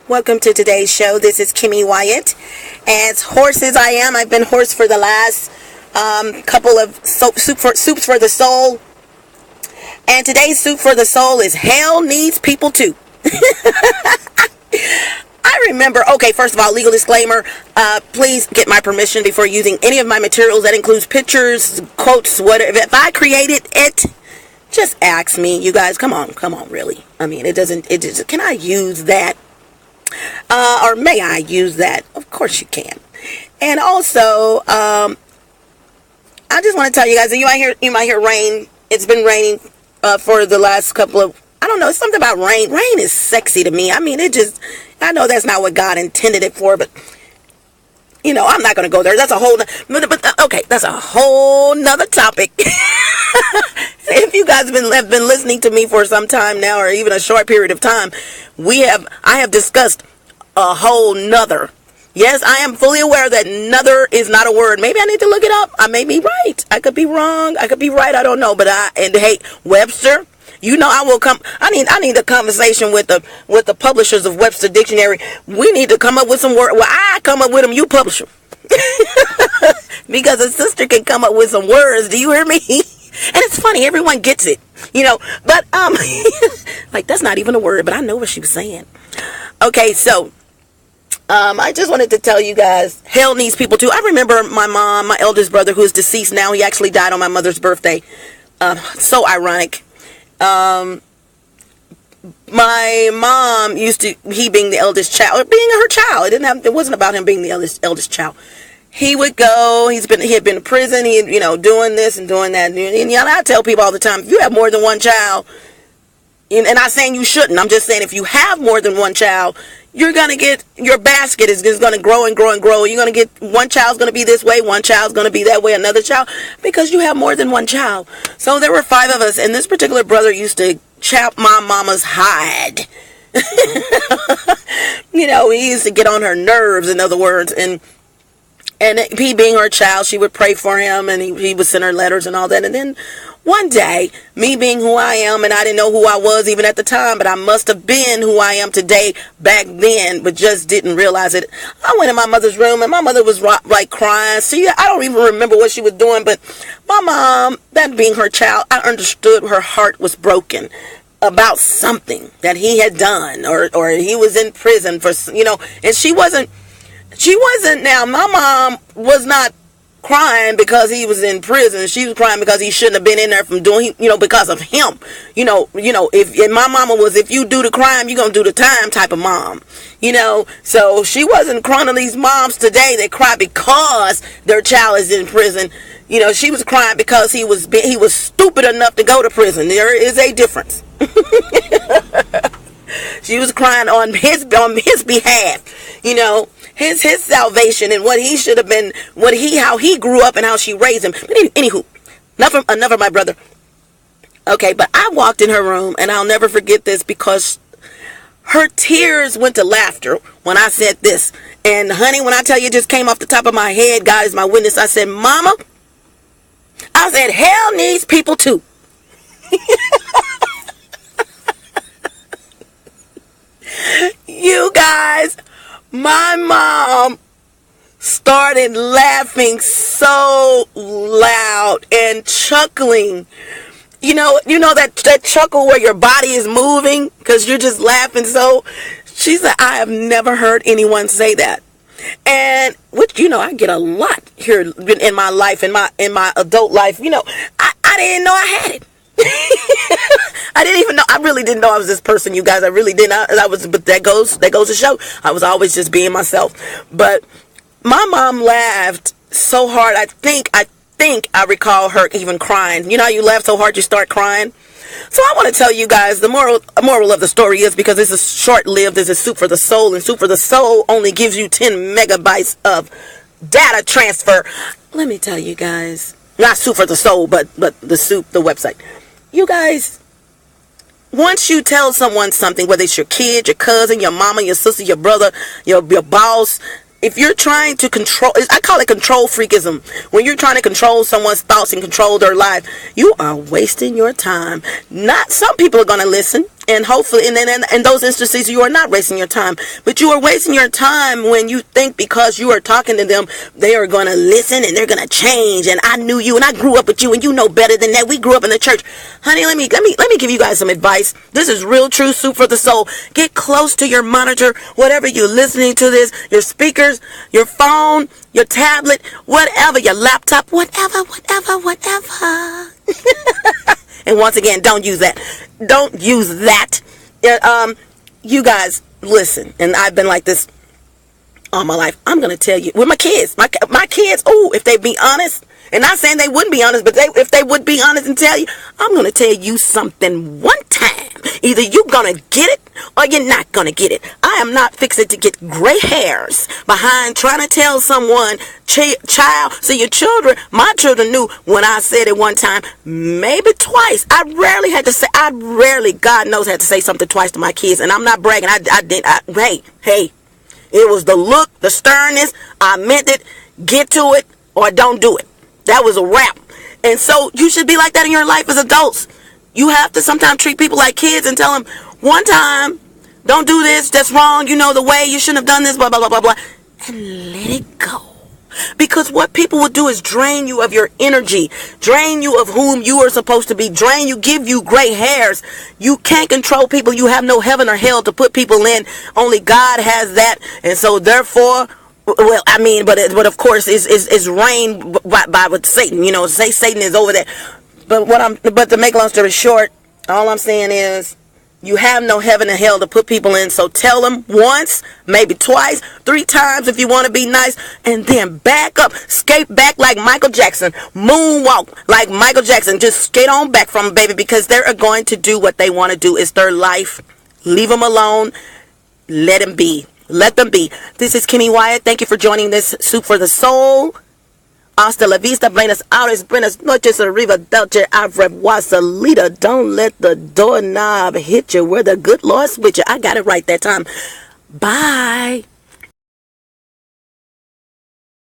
Welcome to today's show. This is Kimmy Wyatt. As hoarse as I am, I've been hoarse for the last couple of soups for the soul. And today's soup for the soul is hell needs people too. I remember, okay, first of all, legal disclaimer, please get my permission before using any of my materials. That includes pictures, quotes, whatever. If I created it, just ask me. You guys, come on, really. I mean, can I use that? Or may I use that? Of course you can. And also, I just want to tell you guys that you might hear rain. It's been raining for the last couple of, I don't know, it's something about rain. Rain is sexy to me. I mean, I know that's not what God intended it for, but you know, I'm not going to go there. That's a whole, okay, that's a whole nother topic. If you guys have been listening to me for some time now, or even a short period of time, I have discussed a whole nother. Yes, I am fully aware that nother is not a word. Maybe I need to look it up. I may be right. I could be wrong. I could be right. I don't know. But hey, Webster, you know, I will come. I need a conversation with the publishers of Webster Dictionary. We need to come up with some words. Well, I come up with them. You publish them. Because a sister can come up with some words. Do you hear me? And it's funny. Everyone gets it, you know. But like that's not even a word. But I know what she was saying. Okay, so I just wanted to tell you guys, hell needs people too. I remember my mom, my eldest brother, who is deceased now. He actually died on my mother's birthday. So ironic. My mom he being the eldest child, or being her child, it wasn't about him being the eldest child. He would go, he had been in prison, doing this and doing that. And I tell people all the time, if you have more than one child, and I'm not saying you shouldn't, I'm just saying if you have more than one child, you're going to get, your basket is going to grow and grow and grow. You're going to get, one child's going to be this way, one child's going to be that way, another child, because you have more than one child. So there were 5 of us, and this particular brother used to chop my mama's hide. He used to get on her nerves, in other words, and he being her child, she would pray for him, and he would send her letters and all that. And then one day, me being who I am, and I didn't know who I was even at the time, but I must have been who I am today back then, but just didn't realize it. I went in my mother's room, and my mother was like crying. See, I don't even remember what she was doing, but my mom, that being her child, I understood her heart was broken about something that he had done, or he was in prison for, and she wasn't, now, my mom was not crying because he was in prison. She was crying because he shouldn't have been in there from doing, because of him. If my mama was, if you do the crime, you're going to do the time type of mom, so she wasn't crying to these moms today that cry because their child is in prison. She was crying because he was stupid enough to go to prison. There is a difference. She was crying on his behalf, his salvation and what he should have been, how he grew up and how she raised him. But anywho, enough of my brother. Okay, but I walked in her room, and I'll never forget this because her tears went to laughter when I said this. And honey, when I tell you it just came off the top of my head, God is my witness, I said, Mama, I said, hell needs people too. You guys, my mom started laughing so loud and chuckling. You know that chuckle where your body is moving because you're just laughing. So she said, I have never heard anyone say that. And which, I get a lot here in my life, in my adult life. I didn't know I had it. I didn't even know. I really didn't know I was this person, you guys. I really didn't. But that goes to show. I was always just being myself. But my mom laughed so hard. I think I recall her even crying. You know how you laugh so hard you start crying? So I want to tell you guys the moral of the story is, because this is short-lived, this is soup for the soul, and soup for the soul only gives you 10 megabytes of data transfer. Let me tell you guys, not soup for the soul, but the soup, the website. You guys, once you tell someone something, whether it's your kid, your cousin, your mama, your sister, your brother, your boss, if you're trying to control, I call it control freakism. When you're trying to control someone's thoughts and control their life, you are wasting your time. Some people are going to listen, And hopefully, and then in those instances, you are not wasting your time. But you are wasting your time when you think because you are talking to them, they are going to listen and they're going to change. And I knew you and I grew up with you and you know better than that. We grew up in the church. Honey, let me give you guys some advice. This is real true soup for the soul. Get close to your monitor, whatever you're listening to this, your speakers, your phone, your tablet, whatever, your laptop, whatever. And once again, don't use that. Don't use that. You guys, listen, and I've been like this all my life. I'm going to tell you, with my kids, my kids, if they be honest, and not saying they wouldn't be honest, but if they would be honest and tell you, I'm going to tell you something one time. Either you're going to get it or you're not going to get it. I am not fixing to get gray hairs behind trying to tell someone, child. So your children, my children knew when I said it one time, maybe twice. God knows, had to say something twice to my kids. And I'm not bragging. Hey, it was the look, the sternness. I meant it. Get to it or don't do it. That was a wrap. And so you should be like that in your life as adults. You have to sometimes treat people like kids and tell them, one time, don't do this, that's wrong, you know the way, you shouldn't have done this, blah, blah, blah, blah, blah. And let it go. Because what people will do is drain you of your energy, drain you of whom you are supposed to be, drain you, give you gray hairs. You can't control people. You have no heaven or hell to put people in. Only God has that. And so therefore, well, I mean, but of course, it's reigned by with Satan. You know, say Satan is over there. But to make a long story short, all I'm saying is, you have no heaven and hell to put people in. So tell them once, maybe twice, 3 times if you want to be nice, and then back up, skate back like Michael Jackson, moonwalk like Michael Jackson. Just skate on back from them, baby, because they're going to do what they want to do. It's their life. Leave them alone. Let them be. Let them be. This is Kimmy Wyatt. Thank you for joining this Soup for the Soul. Hasta la vista, buenas horas, buenas noches, arriba, delce, avrevois, salida. Don't let the doorknob hit you where the good Lord switch you. I got it right that time. Bye.